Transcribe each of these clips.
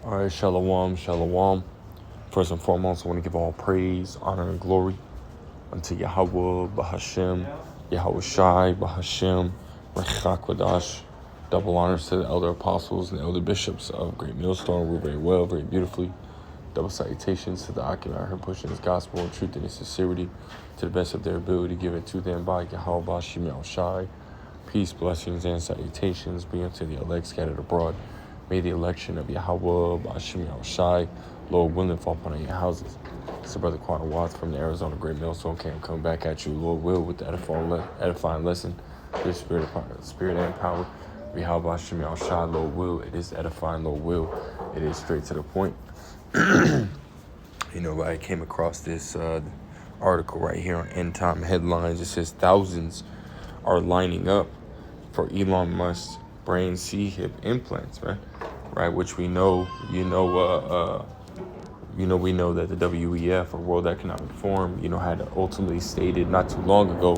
All right, shalom, shalom. First and foremost, I want to give all praise, honor, and glory unto Yahweh, Bahashem, Yahweh Shai, Bahashem, Rechakwadash. Double honors to the elder apostles and elder bishops of Great Millstone. Rule very well, very beautifully. Double salutations to the occupant out here pushing his gospel in truth and in sincerity to the best of their ability, given to them by Yahweh Bashim Yahweh Shai. Peace, blessings, and salutations be unto the elect scattered abroad. May the election of Yahweh Bashim Yahweh Shai, Lord willing, fall upon your houses. It's Brother Quanah Watts from the Arizona Great Millstone Camp coming back at you, Lord will, with the edifying lesson. Your spirit and power. Yahweh Bashim Yahweh Shai, Lord will. It is edifying, Lord will. It is straight to the point. I came across this article right here on End Time Headlines. It says thousands are lining up for Elon Musk's brain C-hip implants, right? Which we know, we know that the WEF, or World Economic Forum, had ultimately stated not too long ago,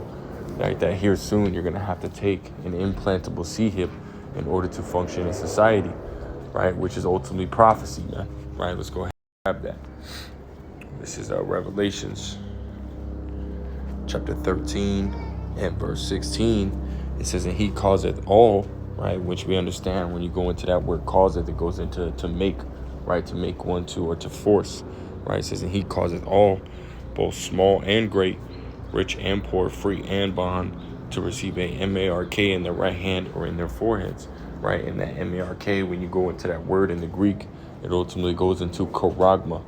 right, that here soon you're gonna have to take an implantable C-hip in order to function in society, right? Which is ultimately prophecy, man. Right? Let's go ahead and grab that. This is Revelations chapter 13 and verse 16. It says, and he causeth all, right? Which we understand when you go into that word causeth, it goes into to make, right? To make one, to, or to force, right? It says, and he causeth all, both small and great, rich and poor, free and bond, to receive a mark in their right hand or in their foreheads, right? And that mark, when you go into that word in the Greek, it ultimately goes into charagma,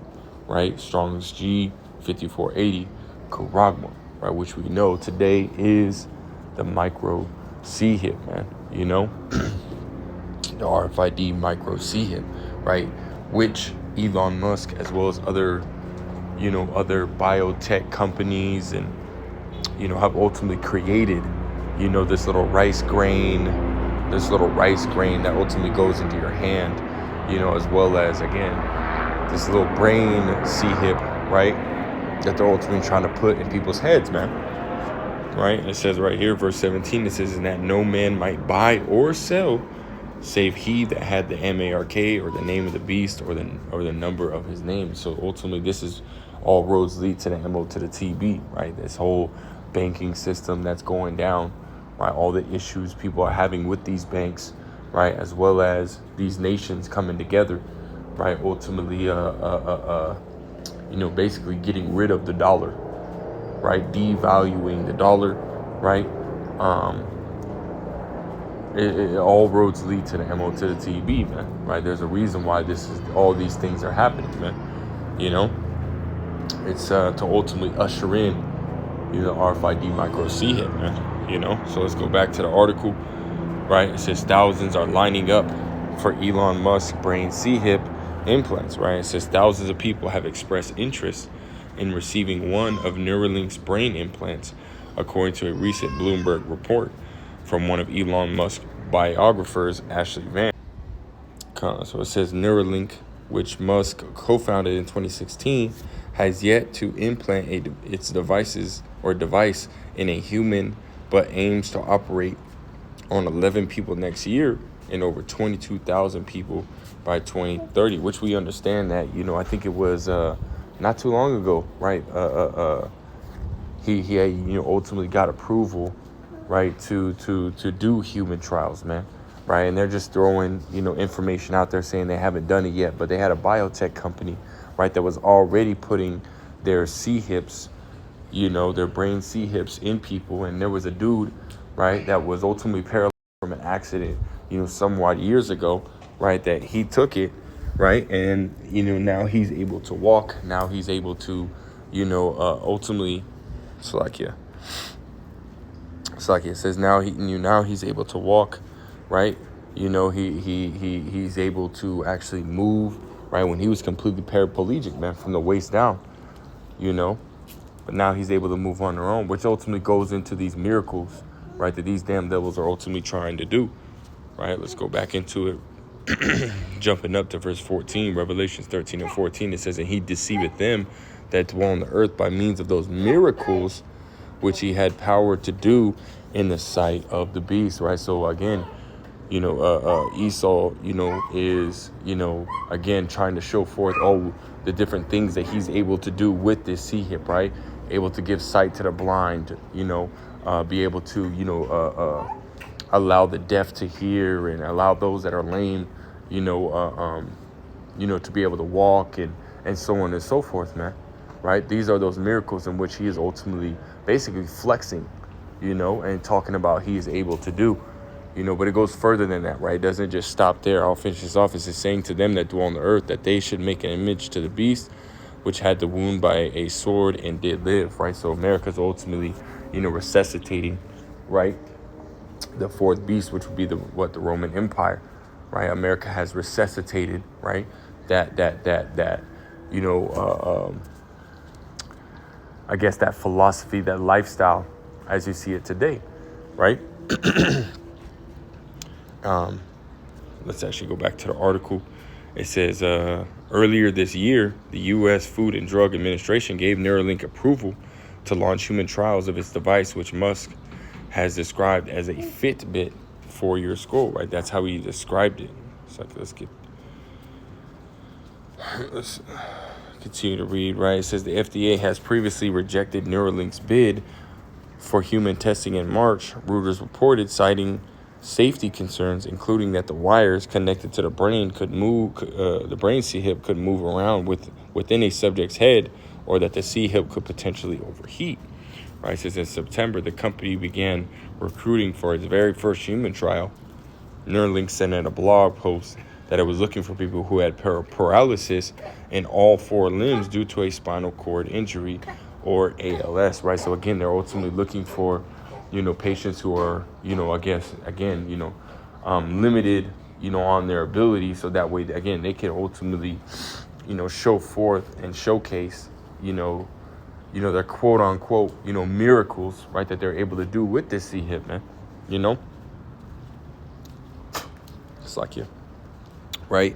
right? Strong's G 5480, charagma, right? Which we know today is the micro C-hip, man. The RFID micro C-hip, right? Which Elon Musk, as well as other biotech companies and, have ultimately created, this little rice grain that ultimately goes into your hand, as well as, again, this little brain C-hip, right, that they're ultimately trying to put in people's heads, man, right? It says right here, verse 17, it says, and that no man might buy or sell save he that had the mark, or the name of the beast, or the number of his name. So ultimately, this is all roads lead to the MO to the TB, right? This whole banking system that's going down, right? All the issues people are having with these banks, right? As well as these nations coming together, right? Ultimately, basically getting rid of the dollar, right? Devaluing the dollar, right? All roads lead to the MO to the TB, man, right? There's a reason why all these things are happening, man. It's to ultimately usher in, RFID micro C-hip, man. So let's go back to the article, right? It says thousands are lining up for Elon Musk brain C-hip implants, right? It says thousands of people have expressed interest in receiving one of Neuralink's brain implants, according to a recent Bloomberg report from one of Elon Musk's biographers, Ashley Van. So it says Neuralink, which Musk co-founded in 2016, has yet to implant its device in a human, but aims to operate on 11 people next year and over 22,000 people by 2030, which we understand that, I think it was not too long ago, right? He ultimately got approval, right, to do human trials, man, right? And they're just throwing, information out there saying they haven't done it yet, but they had a biotech company, right, that was already putting their C-hips, their brain C-hips in people. And there was a dude, right, that was ultimately paralyzed from an accident, somewhat years ago, right, that he took it, right, and, now he's able to walk. Now he's able to, ultimately, it says now he's able to walk, right? He's able to actually move, right? When he was completely paraplegic, man, from the waist down, but now he's able to move on their own, which ultimately goes into these miracles, right, that these damn devils are ultimately trying to do, right? Let's go back into it. Jumping up to verse 14, Revelations 13 and 14, it says, and he deceiveth them that dwell on the earth by means of those miracles which he had power to do in the sight of the beast, right? So again, Esau, is, again, trying to show forth all the different things that he's able to do with this sea hip, right? Able to give sight to the blind, be able to, allow the deaf to hear and allow those that are lame, to be able to walk and so on and so forth, man. Right? These are those miracles in which he is ultimately basically flexing, and talking about he is able to do. But it goes further than that, right? It doesn't just stop there. I'll finish this off. It's saying to them that dwell on the earth that they should make an image to the beast, which had the wound by a sword and did live, right? So America's ultimately, resuscitating, right? The fourth beast, which would be the Roman Empire, right? America has resuscitated, right? That I guess that philosophy, that lifestyle, as you see it today, right? Let's actually go back to the article. It says, earlier this year, the U.S. Food and Drug Administration gave Neuralink approval to launch human trials of its device, which Musk has described as a Fitbit for your skull, right? That's how he described it. So let's continue to read, right? It says the FDA has previously rejected Neuralink's bid for human testing in March, Reuters reported, citing safety concerns, including that the wires connected to the brain could move, the brain C-hip could move around within a subject's head, or that the C-hip could potentially overheat. Right? It says in September, the company began recruiting for its very first human trial. Neuralink said in a blog post that it was looking for people who had paralysis in all four limbs due to a spinal cord injury or ALS, right? So again, they're ultimately looking for, patients who are, I guess, again, limited, on their ability. So that way, again, they can ultimately, show forth and showcase, their quote unquote, miracles, right? That they're able to do with this C-hip, man, Just like you, right?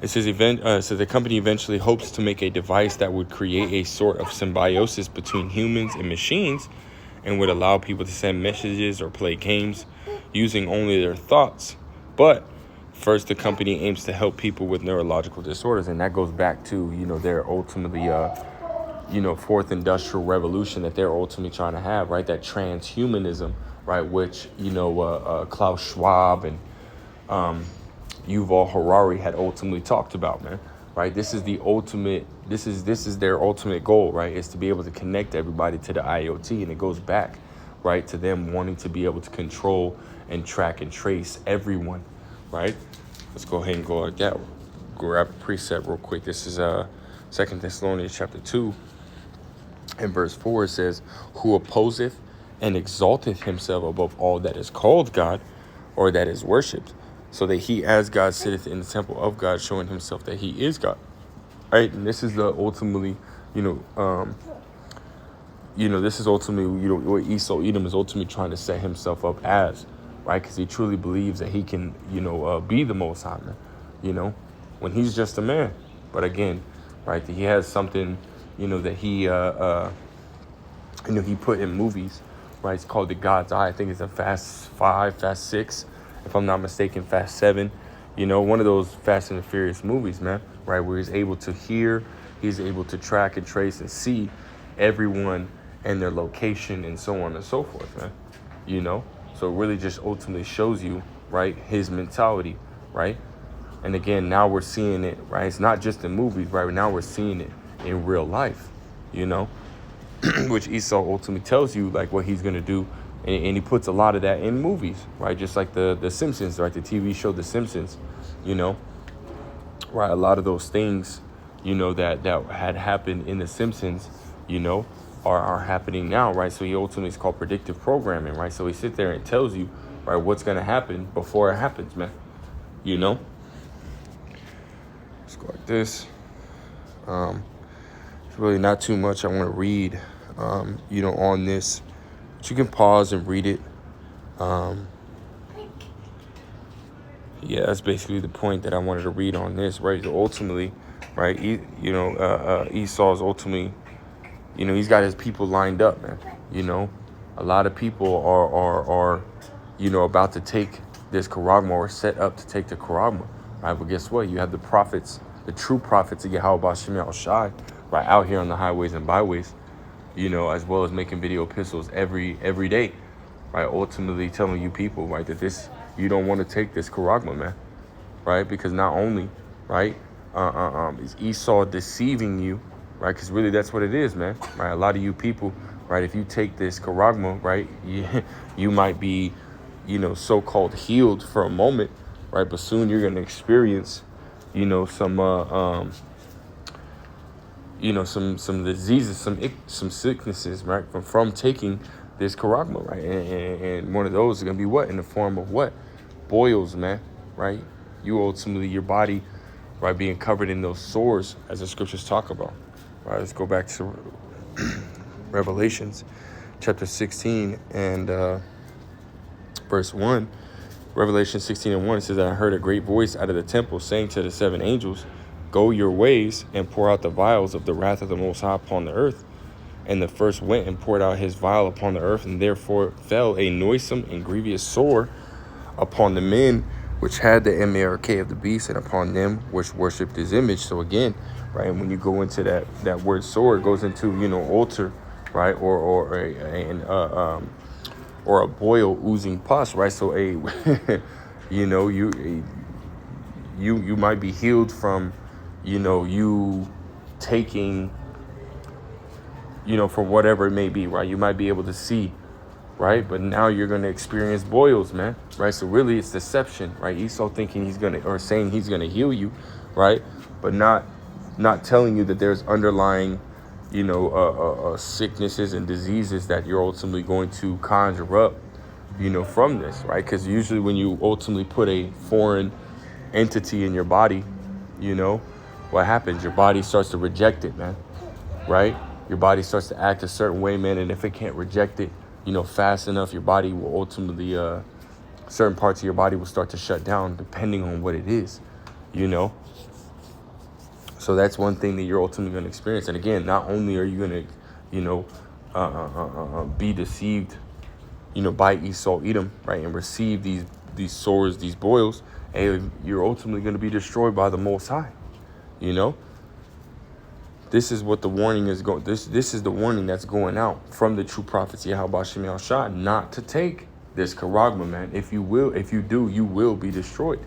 It says the company eventually hopes to make a device that would create a sort of symbiosis between humans and machines and would allow people to send messages or play games using only their thoughts. But first, the company aims to help people with neurological disorders. And that goes back to, their ultimately, fourth industrial revolution that they're ultimately trying to have, right? That transhumanism, right? Which, Klaus Schwab and Yuval Harari had ultimately talked about, man, right? This is the ultimate, this is their ultimate goal, right? Is to be able to connect everybody to the IoT. And it goes back, right, to them wanting to be able to control and track and trace everyone, right? Let's go ahead and go like that. Grab a precept real quick. This is 2 Thessalonians chapter 2 and verse 4. It says, who opposeth and exalteth himself above all that is called God or that is worshipped, so that he as God sitteth in the temple of God, showing himself that he is God. Right? And this is the ultimately, this is ultimately, what Esau Edom is ultimately trying to set himself up as, right? Because he truly believes that he can, be the Most High, man, when he's just a man. But again, right, he has something, that he, he put in movies, right? It's called The God's Eye. I think it's in Fast 5, Fast 6, if I'm not mistaken, Fast 7, one of those Fast and the Furious movies, man, right? Where he's able to hear, he's able to track and trace and see everyone and their location and so on and so forth, man, So it really just ultimately shows you, right, his mentality, right? And again, now we're seeing it, right? It's not just in movies, right? Now we're seeing it in real life, which Esau ultimately tells you, like, what he's going to do. And he puts a lot of that in movies, right? Just like the Simpsons, right? The TV show The Simpsons, right? A lot of those things, that had happened in The Simpsons, are happening now, right? So he ultimately is called predictive programming, right? So he sits there and tells you, right, what's going to happen before it happens, man, Let's go like this. It's really not too much I want to read, on this. But you can pause and read it. That's basically the point that I wanted to read on this, right? So ultimately, right, Esau's ultimately, he's got his people lined up, man. A lot of people are about to take, this charagma or set up to take the charagma, right? But guess what? You have the prophets, the true prophets of Yahweh Bashim Shai, right, out here on the highways and byways, as well as making video epistles every day, right? Ultimately telling you people, right, that you don't want to take this charagma, man, right? Because not only, right, is Esau deceiving you, right? Because really that's what it is, man, right? A lot of you people, right, if you take this charagma, right, you might be, so-called healed for a moment, right? But soon you're going to experience, some some diseases, some sicknesses, right, from taking this charagma, right? And one of those is going to be what? In the form of what? Boils, man, right? You ultimately, your body, right, being covered in those sores, as the scriptures talk about, right? Let's go back to Revelations chapter 16 and verse 1. Revelation 16 and 1, it says that I heard a great voice out of the temple saying to the seven angels, go your ways and pour out the vials of the wrath of the Most High upon the earth. And the first went and poured out his vial upon the earth, and therefore fell a noisome and grievous sore upon the men which had the mark of the beast, and upon them which worshipped his image. So again, right, when you go into that word sore, it goes into altar, right, or a boil oozing pus, right? So you might be healed from you taking for whatever it may be, right? You might be able to see, right? But now you're going to experience boils, man, right? So really it's deception, right? Esau thinking saying he's going to heal you, right? But not telling you that there's underlying, sicknesses and diseases that you're ultimately going to conjure up, from this, right? Because usually when you ultimately put a foreign entity in your body, what happens? Your body starts to reject it, man, right? Your body starts to act a certain way, man. And if it can't reject it, fast enough, your body will ultimately, certain parts of your body will start to shut down depending on what it is, So that's one thing that you're ultimately going to experience. And again, not only are you going to, be deceived, by Esau, Edom, right, and receive these sores, these boils, and you're ultimately going to be destroyed by the Most High, This is what the warning is going. This is the warning that's going out from the true prophets, Yahweh Bashim Shai, not to take this charagma, man. If you do, you will be destroyed.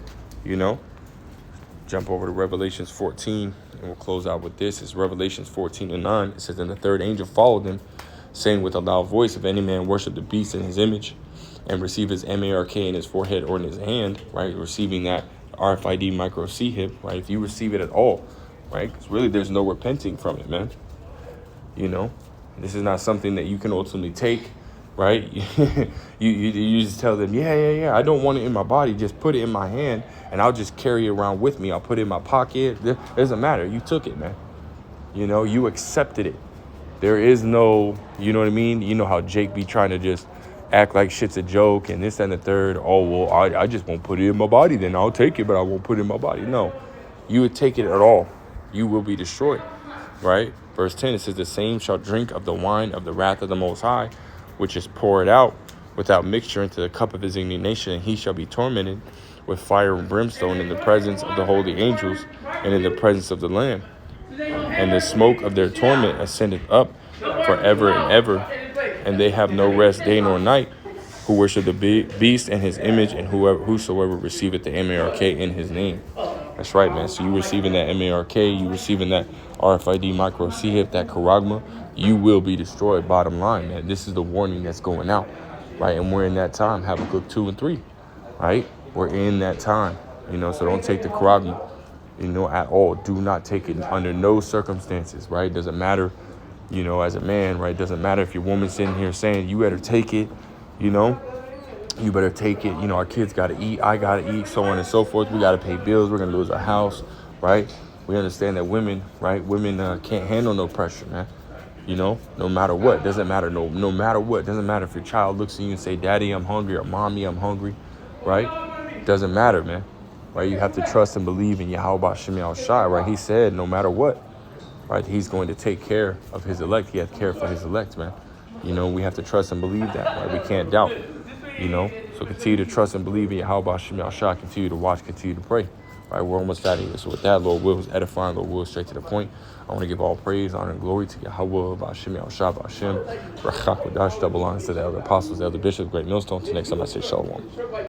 Jump over to Revelations 14, and we'll close out with this. It's Revelations 14 and 9. It says, and the third angel followed them, saying with a loud voice, if any man worship the beast in his image, and receive his mark in his forehead or in his hand, right, receiving that RFID micro C-hip, right, if you receive it at all, right, because really there's no repenting from it, man. This is not something that you can ultimately take, right? you just tell them, yeah, I don't want it in my body, just put it in my hand, and I'll just carry it around with me. I'll put it in my pocket. It doesn't matter. You took it, man. You accepted it. There is no, you know what I mean? You know how Jake be trying to just act like shit's a joke and this and the third. Oh, well, I just won't put it in my body. Then I'll take it, but I won't put it in my body. No, you would take it at all. You will be destroyed, right? Verse 10, it says, the same shall drink of the wine of the wrath of the Most High, which is poured out without mixture into the cup of his indignation, and he shall be tormented with fire and brimstone in the presence of the holy angels and in the presence of the Lamb. And the smoke of their torment ascendeth up forever and ever, and they have no rest day nor night, who worship the beast and his image, and whosoever receiveth the mark in his name. That's right, man. So you receiving that mark, you receiving that RFID micro C-hip, that charagma, you will be destroyed. Bottom line, man. This is the warning that's going out, right? And we're in that time. Habakkuk 2 and 3, right? We're in that time, so don't take the charagma, at all. Do not take it under no circumstances, right? Doesn't matter, as a man, right? Doesn't matter if your woman's sitting here saying, you better take it, you better take it. Our kids got to eat. I got to eat, so on and so forth. We got to pay bills. We're going to lose our house, right? We understand that women, right? Women can't handle no pressure, man. No matter what. Doesn't matter. No matter what. Doesn't matter if your child looks at you and say, Daddy, I'm hungry, or Mommy, I'm hungry, right? Doesn't matter, man. Right? You have to trust and believe in Yahweh Shemiel Shai, right? He said, no matter what, right? He's going to take care of his elect. He has care for his elect, man. We have to trust and believe that, right? We can't doubt, So continue to trust and believe in Yahweh Hashem Yahshua. Continue to watch, continue to pray. Right, we're almost out of here. So with that, Lord will is edifying, Lord will is straight to the point. I want to give all praise, honor, and glory to Yahweh, Hashem Yahshua, Hashem, Rachak Wadash, double honors to the elder apostles, the elder bishops, great millstones. Till next time I say shalom.